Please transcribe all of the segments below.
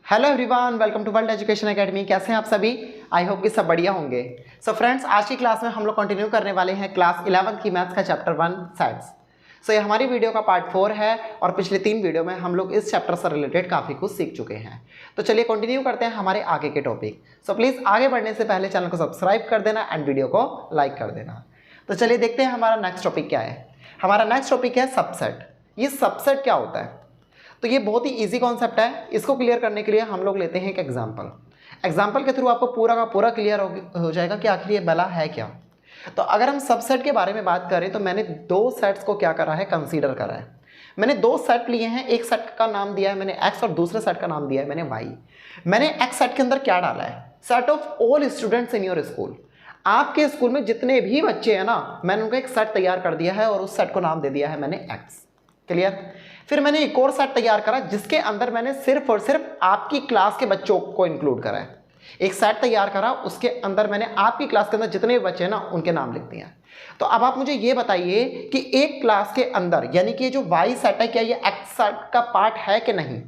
Hello everyone, welcome to World Education Academy. कैसे हैं आप सभी? आई होप कि सब बढ़िया होंगे। सो फ्रेंड्स, आज की क्लास में हम लोग कंटिन्यू करने वाले हैं क्लास 11 की मैथ्स का चैप्टर 1 सेट्स। सो ये हमारी वीडियो का पार्ट 4 है और पिछले 3 वीडियो में हम लोग इस चैप्टर से रिलेटेड काफ़ी कुछ सीख चुके हैं। तो चलिए कंटिन्यू करते हैं हमारे आगे के टॉपिक। सो प्लीज़ आगे बढ़ने से पहले चैनल को सब्सक्राइब कर देना एंड वीडियो को लाइक कर देना। तो चलिए देखते हैं हमारा नेक्स्ट टॉपिक क्या है। हमारा नेक्स्ट टॉपिक है सबसेट। ये सबसेट क्या होता है? तो ये बहुत ही इजी कॉन्सेप्ट है। इसको क्लियर करने के लिए हम लोग लेते हैं एक एग्जाम्पल के थ्रू आपको पूरा का पूरा क्लियर हो जाएगा कि आखिर ये भला है क्या। तो अगर हम सबसेट के बारे में बात करें तो मैंने 2 सेट्स को क्या करा है, कंसीडर करा है। मैंने 2 सेट लिए हैं, एक सेट का नाम दिया है मैंने एक्स और दूसरे सेट का नाम दिया है मैंने वाई। मैंने एक्स सेट के अंदर क्या डाला है? Set of all students in your school. आपके स्कूल में जितने भी बच्चे हैं ना, मैंने उनका एक सेट तैयार कर दिया है और उस सेट को नाम दे दिया है मैंने एक्स। क्लियर? फिर मैंने एक और सेट तैयार करा जिसके अंदर मैंने सिर्फ और सिर्फ आपकी क्लास के बच्चों को इंक्लूड करा है। एक सेट तैयार करा, उसके अंदर मैंने आपकी क्लास के अंदर जितने भी बच्चे हैं ना, उनके नाम लिख दिए हैं। तो अब आप मुझे ये बताइए कि एक क्लास के अंदर यानी कि जो वाई सेट है, क्या ये एक्स सेट का पार्ट है कि नहीं?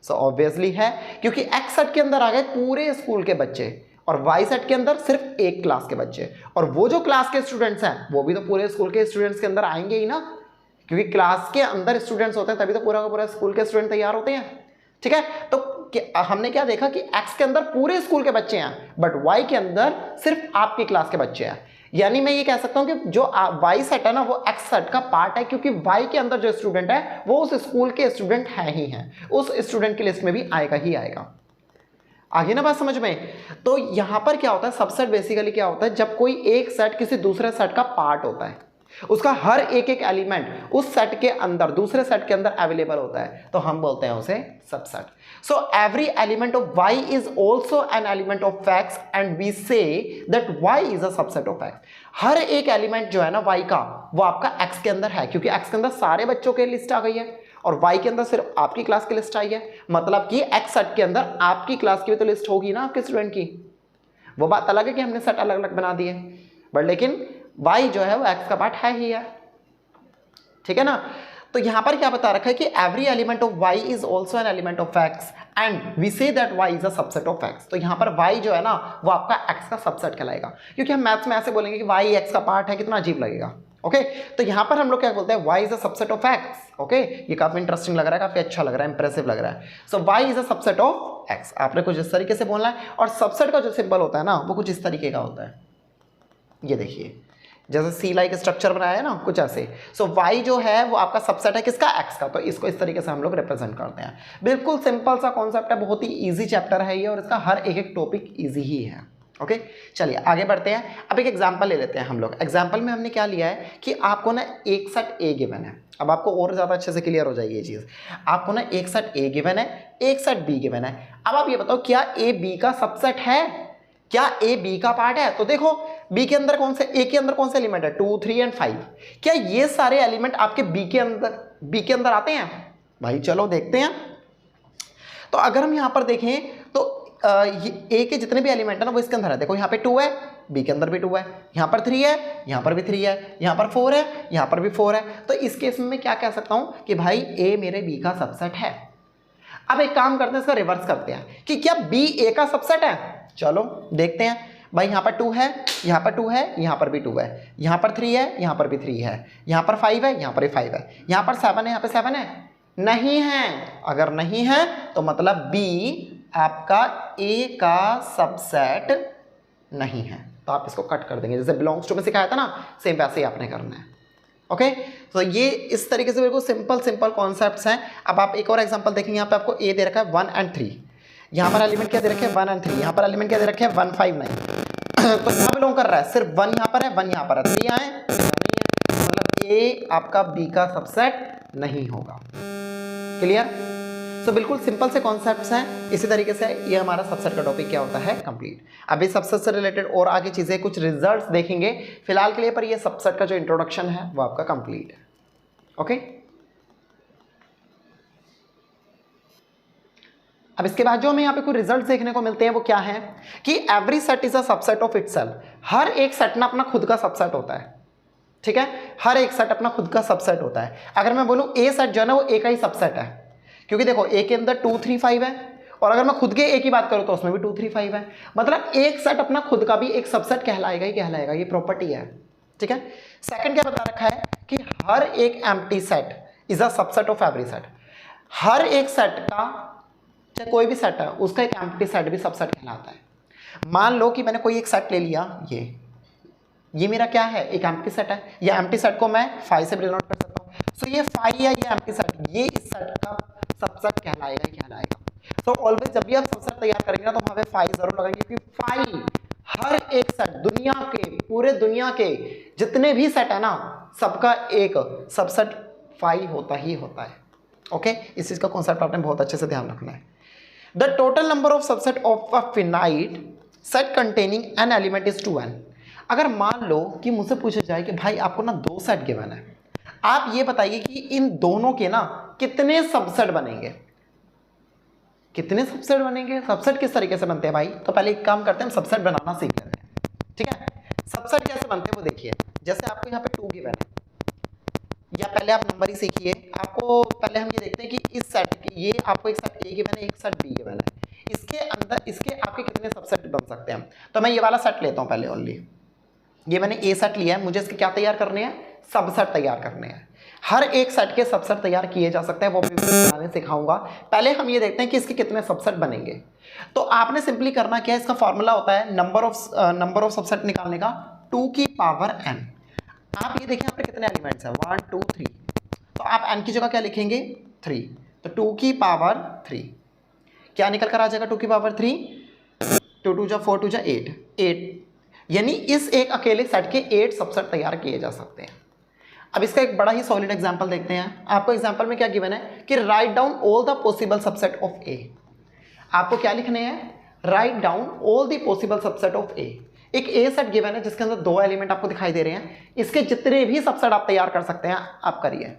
सो ऑब्वियसली है, क्योंकि एक्स सेट के अंदर आ गए पूरे स्कूल के बच्चे और वाई सेट के अंदर सिर्फ एक क्लास के बच्चे। और वो जो क्लास के स्टूडेंट्स हैं वो भी तो पूरे स्कूल के स्टूडेंट्स के अंदर आएंगे ही ना, क्योंकि क्लास के अंदर स्टूडेंट्स होते हैं तभी तो पूरा का पूरा स्कूल के स्टूडेंट तैयार होते हैं। ठीक है, तो हमने क्या देखा कि एक्स के अंदर पूरे स्कूल के बच्चे हैं बट वाई के अंदर सिर्फ आपकी क्लास के बच्चे हैं। यानी मैं ये कह सकता हूं कि जो वाई सेट है ना, वो एक्स सेट का पार्ट है, क्योंकि वाई के अंदर जो स्टूडेंट है वो उस स्कूल के स्टूडेंट है ही हैं, उस स्टूडेंट की लिस्ट में भी आएगा ही आएगा। आगे ना बात समझ में? तो यहां पर क्या होता है, सबसेट बेसिकली क्या होता है, जब कोई एक सेट किसी दूसरे सेट का पार्ट होता है, उसका हर एक एलिमेंट उस सेट के अंदर दूसरे सेट के अंदर अवेलेबल होता है, तो हम बोलते हैं उसे subset. So every element of y is also an element of x and we say that y is a subset of x। हर एक एलिमेंट जो है ना y का, वो आपका x के अंदर है, क्योंकि x के अंदर सारे बच्चों की लिस्ट आ गई है और y के अंदर सिर्फ आपकी क्लास की लिस्ट आई है। मतलब कि x सेट के अंदर आपकी क्लास की भी तो लिस्ट होगी ना आपके स्टूडेंट की। वो बात अलग है कि हमने सेट अलग अलग बना दिए, बट लेकिन y जो है वो x का पार्ट है ही है। ठीक है ना? तो यहां पर क्या बता रखा है कि every element of y is also an element of x and we say that y is a subset of x। तो यहां पर y जो है ना, वो आपका x का सबसेट कहलाएगा, क्योंकि हम मैथ्स में ऐसे बोलेंगे कि y x का पार्ट है, कितना अजीब लगेगा। ओके, तो यहां पर हम लोग क्या बोलते हैं, y is a subset of x। Okay, ये काफी इंटरेस्टिंग लग रहा है, काफी अच्छा लग रहा है, इंप्रेसिव लग रहा है। सो y is a subset of x। आपने कुछ इस तरीके से बोलना है, और सबसेट का जो सिंबल होता है ना, वो कुछ इस तरीके का होता है। ये देखिए, जैसे सी लाइक स्ट्रक्चर बनाया है ना, कुछ ऐसे। सो y जो है वो आपका सबसेट है किसका? x का। तो इसको इस तरीके से हम लोग रिप्रेजेंट करते हैं। बिल्कुल सिंपल सा कॉन्सेप्ट है, बहुत ही इजी चैप्टर है ये, और इसका हर एक टॉपिक इजी ही है। ओके, चलिए आगे बढ़ते हैं। अब एक एग्जांपल ले लेते हैं हम लोग। एग्जांपल में हमने क्या लिया है कि आपको ना एक सेट ए गिवन है। अब आपको और ज़्यादा अच्छे से क्लियर हो जाएगी ये चीज़। आपको ना एक सेट ए गिवन है, एक सेट बी गिवन है। अब आप ये बताओ, क्या ए बी का सबसेट है? क्या ए बी का पार्ट है? तो देखो, बी के अंदर कौन से, ए के अंदर कौन से एलिमेंट है? 2, 3 एंड 5। क्या ये सारे एलिमेंट आपके बी के अंदर आते हैं? भाई चलो देखते हैं। तो अगर हम यहां पर देखें तो ए के जितने भी एलिमेंट है ना, वो इसके अंदर है। देखो यहाँ पे 2 है, बी के अंदर भी 2 है, यहाँ पर 3 है, यहाँ पर भी 3 है, यहाँ पर 4 है, यहाँ पर भी 4 है। तो इस केस में मैं क्या कह सकता हूं कि भाई ए मेरे बी का सबसेट है। अब एक काम करते हैं, इसका रिवर्स करते हैं कि क्या बी ए का सबसेट है। चलो देखते हैं। भाई यहाँ पर 2 है, यहाँ पर 2 है, यहाँ पर भी 2 है, यहाँ पर 3 है, यहाँ पर भी 3 है, यहाँ पर 5 है, यहाँ पर भी 5 है, यहाँ पर 7 है, यहाँ पर 7 है। नहीं है। अगर नहीं है तो मतलब बी आपका ए का सबसेट नहीं है, तो आप इसको कट कर देंगे। जैसे बिलोंग्स टू में सिखाया था ना, सेम वैसे ही आपने करना है। ओके, तो ये इस तरीके से बिल्कुल सिंपल कॉन्सेप्ट्स हैं। अब आप एक और एग्जांपल देखेंगे। यहाँ पे आपको ए दे रखा है 1 एंड 3, यहाँ पर एलिमेंट क्या दे रखे हैं 1 एंड 3, यहाँ पर एलिमेंट क्या दे रखे हैं 1, 5, 9। तो कहाँ बिलोंग कर रहा है? सिर्फ 1 यहाँ पर है, 1 यहाँ पर है, 3 यहाँ है, नहीं है, मतलब ए आपका बी का सबसेट नहीं होगा। क्लियर? सो बिल्कुल सिंपल से कॉन्सेप्ट्स हैं। इसी तरीके से ये हमारा सबसेट का टॉपिक क्या होता है, कंप्लीट। अभी सबसेट से रिलेटेड और आगे चीजें, कुछ रिजल्ट्स देखेंगे। फिलहाल के लिए पर ये सबसेट का जो इंट्रोडक्शन है वो आपका कंप्लीट है। ओके, अब इसके बाद जो हमें यहाँ पे कोई रिजल्ट देखने को मिलते हैं वो क्या है कि every set is a subset of itself. हर एक सेट ना अपना खुद का सबसेट होता है। ठीक है, हर एक सेट अपना खुद का सबसेट होता है। अगर मैं बोलूं ए सेट जो है ना, वो ए का ही सबसेट है, क्योंकि देखो ए के अंदर 2, 3, 5 है और अगर मैं खुद के ए की बात करूँ तो उसमें भी 2 3 5 है। मतलब एक सेट अपना खुद का भी एक सबसेट कहलाएगा ही कहलाएगा, ये प्रॉपर्टी है। ठीक है। सेकंड क्या बता रखा है कि हर एक empty set is a subset of every set. हर एक सेट का, चाहे कोई भी सेट है, उसका एक एम्प्टी सेट भी सबसेट कहलाता है। मान लो कि मैंने कोई एक सेट ले लिया, ये मेरा क्या है, एक एम्प्टी सेट है। ये एम्प्टी सेट को मैं फाई से डिनोट कर सकता हूँ। सो ये फाई या ये एम्प्टी सेट, ये इस सेट का सबसेट कहलाएगा ही कहलाएगा। सो ऑलवेज जब भी आप सबसेट तैयार करेंगे ना तो वहां पे फाई जरूर लगाएंगे, क्योंकि फाई हर एक सेट, दुनिया के, पूरे दुनिया के जितने भी सेट है ना, सबका एक सबसेट फाई होता ही होता है। ओके, इस चीज का कॉन्सेप्ट आपने बहुत अच्छे से ध्यान रखना है। The total number of subset of a finite set containing an element is 2n। अगर मान लो कि मुझसे पूछा जाए कि भाई आपको ना 2 सेट गिवन है, आप ये बताइए कि इन दोनों के ना कितने सबसेट बनेंगे, कितने सबसेट बनेंगे। सबसेट किस तरीके से बनते हैं भाई, तो पहले एक काम करते हैं, हम सबसेट बनाना सीख लेते हैं। ठीक है, सबसेट कैसे बनते हैं वो देखिए। जैसे आपको यहाँ पे 2 गिवन है, या पहले आप नंबर ही सीखिए। आपको पहले हम ये देखते हैं कि इस सेट के, ये आपको एक सेट ए गिवन है, एक सेट बी गिवन है, इसके अंदर इसके आपके कितने सबसेट बन सकते हैं। तो मैं ये वाला सेट लेता हूँ पहले ओनली, ये मैंने ए सेट लिया है, मुझे इसके क्या तैयार करने हैं, सबसेट तैयार करने हैं। हर एक सेट के सबसेट तैयार किए जा सकते हैं, वो भी बनाने सिखाऊंगा। पहले हम ये देखते हैं कि इसके कितने सबसेट बनेंगे। तो आपने सिंपली करना क्या है, इसका फॉर्मूला होता है नंबर ऑफ सबसेट निकालने का 2 की पावर n। आप ये देखिए यहाँ पे कितने एलिमेंट्स हैं, 1 2 3, तो आप n की जगह क्या लिखेंगे, 3, तो 2 की पावर 3 क्या निकल कर आ जाएगा, 2 की पावर 3, 2 2 जा 4 2 जा 8, यानी इस एक अकेले सेट के 8 सबसेट तैयार किए जा सकते हैं। अब इसका एक बड़ा ही सॉलिड एग्जांपल देखते हैं। आपको एग्जांपल में क्या गिवन है कि write down all the possible subset of A. आपको क्या लिखने हैं, write down all the possible subset of A. एक ए सेट गिवन है जिसके अंदर 2 एलिमेंट आपको दिखाई दे रहे हैं, इसके जितने भी सबसेट आप तैयार कर सकते हैं आप करिए।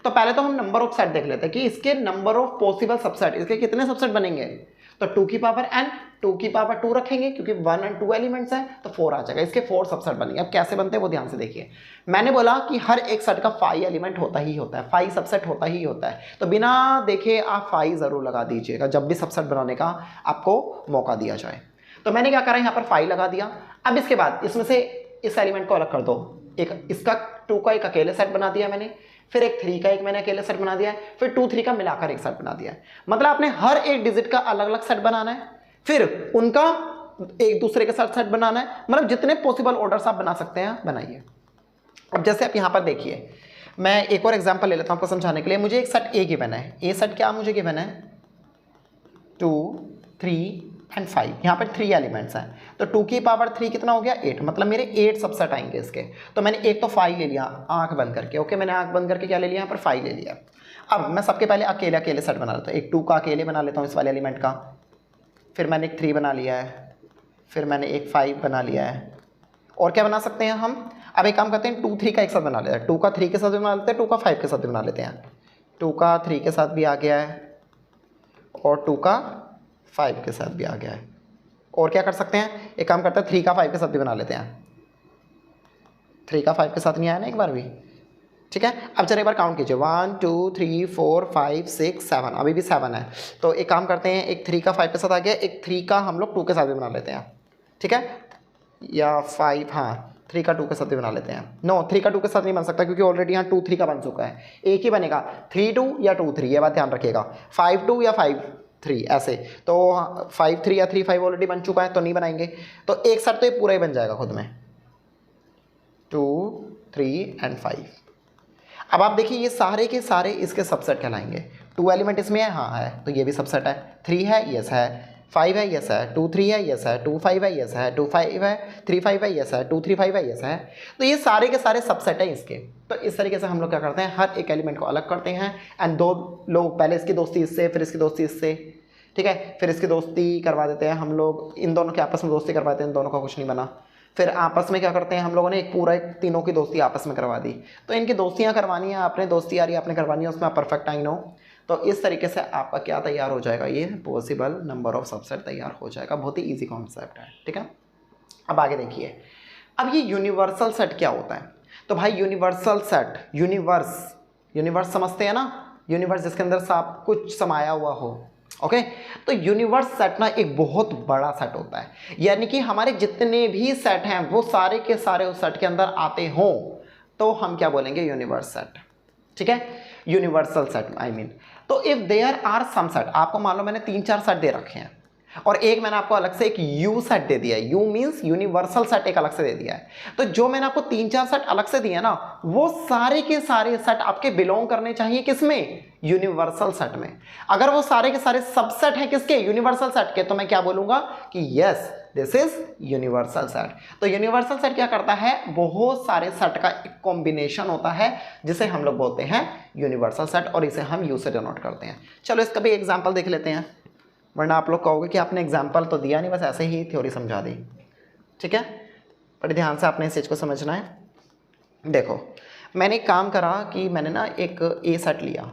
तो पहले तो हम नंबर ऑफ सेट देख लेते हैं कि इसके नंबर ऑफ पॉसिबल सबसेट, इसके कितने सबसेट बनेंगे। तो 2 की पावर n, 2 की पावर 2 रखेंगे क्योंकि 1 और 2 एलिमेंट्स हैं, तो 4 आ जाएगा। इसके 4 सबसेट बनेंगे। अब कैसे बनते हैं वो ध्यान से देखिए। मैंने बोला कि हर एक सेट का 5 एलिमेंट होता ही होता है, 5 सबसेट होता ही होता है। तो बिना देखे आप 5 जरूर लगा दीजिएगा जब भी सबसेट बनाने का आपको मौका दिया जाए। तो मैंने क्या करा, यहाँ पर 5 लगा दिया। अब इसके बाद इसमें से इस एलिमेंट को अलग कर दो, एक इसका 2 का एक अकेले सेट बना दिया मैंने, फिर एक 3 का एक मैंने अकेले सेट बना दिया है, फिर 2 3 का मिलाकर एक सेट बना दिया है। मतलब आपने हर एक डिजिट का अलग अलग सेट बनाना है, फिर उनका एक दूसरे के साथ सेट बनाना है। मतलब जितने पॉसिबल ऑर्डर्स आप बना सकते हैं बनाइए। अब जैसे आप यहाँ पर देखिए, मैं एक और एग्जांपल ले लेता हूँ आपको समझाने के लिए। मुझे एक सेट ए गिवन है, ए सेट क्या मुझे गिवन है, 2 3 एंड 5, यहाँ पर 3 एलिमेंट्स हैं। तो 2 की पावर 3 कितना हो गया, 8, मतलब मेरे 8 सबसेट आएंगे इसके। तो मैंने एक तो 5 ले लिया आंख बंद करके, ओके, मैंने आंख बंद करके क्या ले लिया, यहाँ पर 5 ले लिया। अब मैं सबके पहले अकेले अकेले सेट बना लेता हूँ। एक 2 का अकेले बना लेता हूँ इस वाले एलिमेंट का, फिर मैंने एक 3 बना लिया है, फिर मैंने एक 5 बना लिया है। और क्या बना सकते हैं हम, अब एक काम करते हैं, 2 3 का एक साथ बना लेते हैं, 2 का 3 के साथ भी बना लेते हैं, 2 का 5 के साथ भी बना लेते हैं। 2 का 3 के साथ भी आ गया है और 2 का 5 के साथ भी आ गया है। और क्या कर सकते हैं, एक काम करते हैं, 3 का 5 के साथ भी बना लेते हैं। 3 का 5 के साथ नहीं आया ना एक बार भी, ठीक है। अब चलिए एक बार काउंट कीजिए, 1 2 3 4 5 6 7, अभी भी 7 है। तो एक काम करते हैं, एक 3 का 5 के साथ आ गया, एक 3 का हम लोग 2 के साथ भी बना लेते हैं, ठीक है, या 5, हाँ 3 का 2 के साथ भी बना लेते हैं। नो, 3 का 2 के साथ नहीं बन सकता क्योंकि ऑलरेडी यहाँ 2 3 का बन चुका है। एक ही बनेगा, 3 2 या 2 3, ये बात ध्यान रखिएगा। 5 2 या 5 3 ऐसे, तो 5 3 या 3 5 ऑलरेडी बन चुका है तो नहीं बनाएंगे। तो एक सेट तो ये पूरा ही बन जाएगा खुद में, 2 3 एंड 5। अब आप देखिए ये सारे के सारे इसके सबसेट कहलाएंगे। 2 एलिमेंट इसमें है, हाँ है, तो ये भी सबसेट है। 3 है, यस है। 5 है, यस है। 2 3 है, यस है। 2 5 है, यस है। 2 5 है, 3 5 है, यस है। 2 3 5 है, यस है। तो ये सारे के सारे सबसेट हैं इसके। तो इस तरीके से हम लोग क्या करते हैं, हर एक एलिमेंट को अलग करते हैं एंड 2 लोग, पहले इसकी दोस्ती इससे, फिर इसकी दोस्ती इससे, ठीक है, फिर इसकी दोस्ती करवा देते हैं हम लोग, इन दोनों के आपस में दोस्ती करवाते हैं, इन दोनों का कुछ नहीं बना। फिर आपस में क्या करते हैं हम लोगों ने, एक पूरा एक तीनों की दोस्ती आपस में करवा दी। तो इनकी दोस्तियां करवानी है आपने, दोस्ती यारी आपने करवानी है, उसमें आप परफेक्ट आई नो। तो इस तरीके से आपका क्या तैयार हो जाएगा, ये पॉसिबल नंबर ऑफ सबसेट तैयार हो जाएगा। बहुत ही ईजी कॉन्सेप्ट है, ठीक है। अब आगे देखिए, अब ये यूनिवर्सल सेट क्या होता है। तो भाई यूनिवर्सल सेट, यूनिवर्स समझते हैं ना, यूनिवर्स जिसके अंदर सब कुछ समाया हुआ हो, ओके तो यूनिवर्स सेट ना एक बहुत बड़ा सेट होता है, यानी कि हमारे जितने भी सेट हैं वो सारे के सारे उस सेट के अंदर आते हों तो हम क्या बोलेंगे, यूनिवर्स सेट। ठीक है, यूनिवर्सल सेट आई मीन। तो if there are some set, आपको मान लो मैंने 3-4 सेट दे रखे हैं और एक मैंने आपको अलग से एक यू सेट दे दिया है, यू मींस यूनिवर्सल सेट एक अलग से दे दिया है। तो जो मैंने आपको 3-4 सेट अलग से दिए ना वो सारे के सारे सेट आपके बिलोंग करने चाहिए किसमें, यूनिवर्सल सेट में। अगर वो सारे के सारे सबसेट हैं किसके, यूनिवर्सल सेट के, तो मैं क्या बोलूंगा कि yes this is universal set. तो यूनिवर्सल सेट क्या करता है, बहुत सारे सेट का एक कॉम्बिनेशन होता है जिसे हम लोग बोलते हैं यूनिवर्सल सेट और इसे हम यू से डिनोट करते हैं। चलो इसका भी एग्जाम्पल देख लेते हैं, वरना आप लोग कहोगे कि आपने एग्जाम्पल तो दिया नहीं, बस ऐसे ही थ्योरी समझा दी। ठीक है, बड़े ध्यान से आपने इस चीज़ को समझना है। देखो मैंने एक काम करा कि मैंने ना एक ए सेट लिया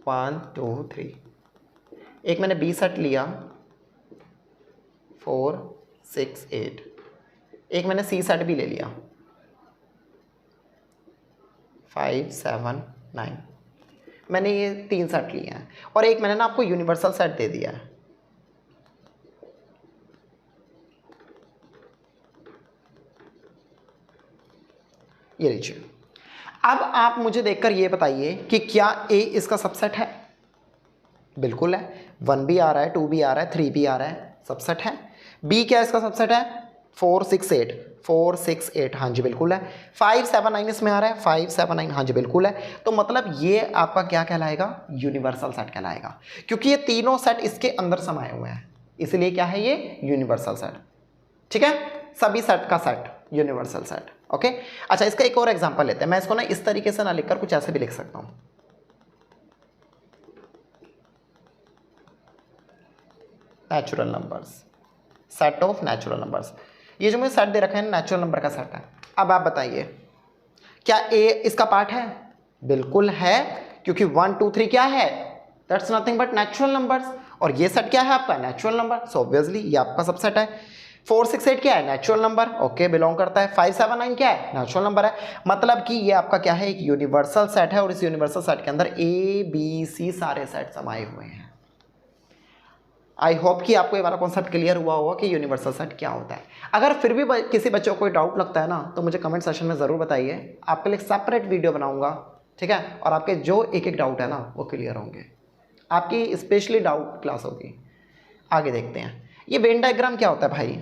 1 2 3, एक मैंने बी सेट लिया 4 6 8, एक मैंने सी सेट भी ले लिया 5 7 9, मैंने ये 3 सेट लिए हैं और एक मैंने ना आपको यूनिवर्सल सेट दे दिया है। ये लीजिए, अब आप मुझे देखकर ये बताइए कि क्या ए इसका सबसेट है, बिल्कुल है, 1 भी आ रहा है, 2 भी आ रहा है, 3 भी आ रहा है, सबसेट है। बी क्या इसका सबसेट है, 4 6 8, 4 6 8, हाँ जी बिल्कुल है। 5 7 9 इसमें आ रहा है, 5 7 9, हाँ जी बिल्कुल है। तो मतलब ये आपका क्या कहलाएगा, यूनिवर्सल सेट कहलाएगा, क्योंकि ये तीनों सेट इसके अंदर समाये हुए हैं, इसलिए क्या है ये यूनिवर्सल सेट। ठीक है, सभी सेट का सेट यूनिवर्सल सेट। ओके अच्छा, इसका एक और एग्जांपल लेते हैं। मैं इसको ना इस तरीके से ना लिखकर कुछ ऐसे भी लिख सकता हूं, natural numbers, set of natural numbers. ये जो मुझे सेट दे रखा है नेचुरल नंबर का सेट है। अब आप बताइए क्या ए इसका पार्ट है, बिल्कुल है, क्योंकि 1 2 3 क्या है, that's nothing but natural numbers, और ये सेट क्या है आपका, नेचुरल नंबर, सो ऑब्वियसली ये आपका सबसेट है। 4 6 8 क्या है, नेचुरल नंबर, ओके बिलोंग करता है। 5 7 9 क्या है, नेचुरल नंबर है। मतलब कि ये आपका क्या है, एक यूनिवर्सल सेट है और इस यूनिवर्सल सेट के अंदर ए बी सी सारे सेट समाये हुए हैं। आई होप कि आपको ये वाला कॉन्सेप्ट क्लियर हुआ होगा कि यूनिवर्सल सेट क्या होता है। अगर फिर भी किसी बच्चों को कोई डाउट लगता है ना तो मुझे कमेंट सेक्शन में ज़रूर बताइए, आपके लिए सेपरेट वीडियो बनाऊंगा। ठीक है, और आपके जो एक एक डाउट है ना वो क्लियर होंगे, आपकी स्पेशली डाउट क्लास होगी। आगे देखते हैं, ये वेन डायग्राम क्या होता है भाई।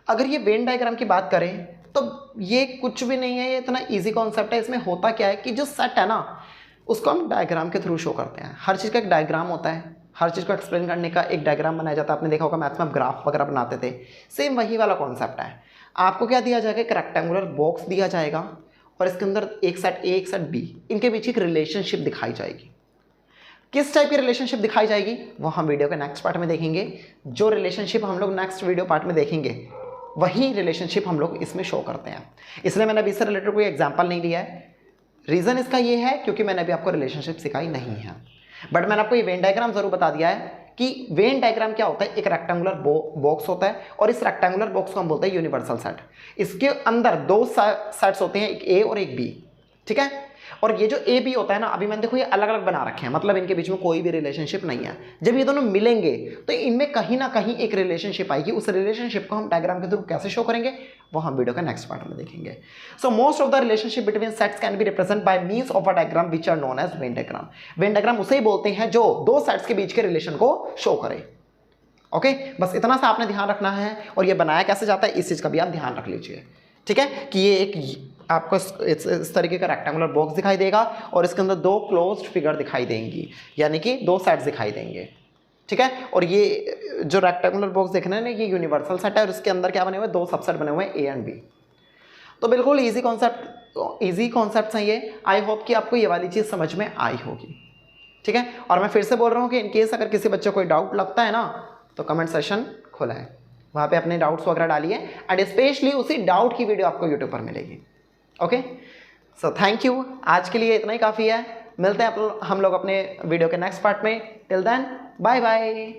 अगर ये वेन डायग्राम की बात करें तो ये कुछ भी नहीं है, ये इतना ईजी कॉन्सेप्ट है। इसमें होता क्या है कि जो सेट है ना उसको हम डायग्राम के थ्रू शो करते हैं। हर चीज़ का एक डायग्राम होता है, हर चीज़ को एक्सप्लेन करने का एक डायग्राम बनाया जाता है। आपने देखा होगा मैथ्स में आप ग्राफ वगैरह बनाते थे, सेम वही वाला कॉन्सेप्ट है। आपको क्या दिया जाएगा, एक रेक्टेंगुलर बॉक्स दिया जाएगा और इसके अंदर एक सेट ए एक सेट बी, इनके बीच एक रिलेशनशिप दिखाई जाएगी। किस टाइप की रिलेशनशिप दिखाई जाएगी वो हम वीडियो के नेक्स्ट पार्ट में देखेंगे। जो रिलेशनशिप हम लोग नेक्स्ट वीडियो पार्ट में देखेंगे वही रिलेशनशिप हम लोग इसमें शो करते हैं। इसलिए मैंने अभी इससे रिलेटेड कोई एग्जांपल नहीं लिया है। रीज़न इसका ये है क्योंकि मैंने अभी आपको रिलेशनशिप सिखाई नहीं है, बट मैंने आपको ये वेन डायग्राम जरूर बता दिया है कि वेन डायग्राम क्या होता है। एक रेक्टेंगुलर बॉक्स होता है और इस रेक्टेंगुलर बॉक्स को हम बोलते हैं यूनिवर्सल सेट। इसके अंदर दो सेट्स होते हैं, एक ए और एक बी। ठीक है, और ये जो ए बी होता है ना, अभी मैंने देखो ये अलग अलग बना रखे हैं, मतलब इनके बीच में कोई भी रिलेशनशिप नहीं है। जब ये दोनों मिलेंगे तो इनमें कहीं ना कहीं एक रिलेशनशिप आएगी। उस रिलेशनशिप को हम डायग्राम के थ्रू कैसे शो करेंगे वो हम वीडियो के नेक्स्ट पार्ट में देखेंगे। So most of the relationship between sets can be represent by means of a diagram which are known as Venn diagram. Venn diagram उसे ही बोलते हैं जो दो सेट्स के बीच के रिलेशन को शो करे। ओके, बस इतना सा आपने ध्यान रखना है। और ये बनाया कैसे जाता है इस चीज का भी आप ध्यान रख लीजिए। ठीक है, कि ये एक आपको इस तरीके का रेक्टेंगुलर बॉक्स दिखाई देगा और इसके अंदर दो क्लोज्ड फिगर दिखाई देंगी, यानी कि दो सेट्स दिखाई देंगे। ठीक है, और ये जो रेक्टेंगुलर बॉक्स देख रहे हैं ना, ये यूनिवर्सल सेट है और इसके अंदर क्या बने हुए हैं, दो सबसेट बने हुए हैं ए एंड बी। तो बिल्कुल इजी कॉन्सेप्ट्स हैं ये। आई होप कि आपको ये वाली चीज़ समझ में आई होगी। ठीक है, और मैं फिर से बोल रहा हूँ कि इनकेस अगर किसी बच्चे को कोई डाउट लगता है ना तो कमेंट सेशन खुला है, वहाँ पे अपने डाउट्स वगैरह डालिए एंड स्पेशली उसी डाउट की वीडियो आपको यूट्यूब पर मिलेगी। ओके, सो थैंक यू, आज के लिए इतना ही काफ़ी है। मिलते हैं हम लोग अपने वीडियो के नेक्स्ट पार्ट में। Till then bye bye.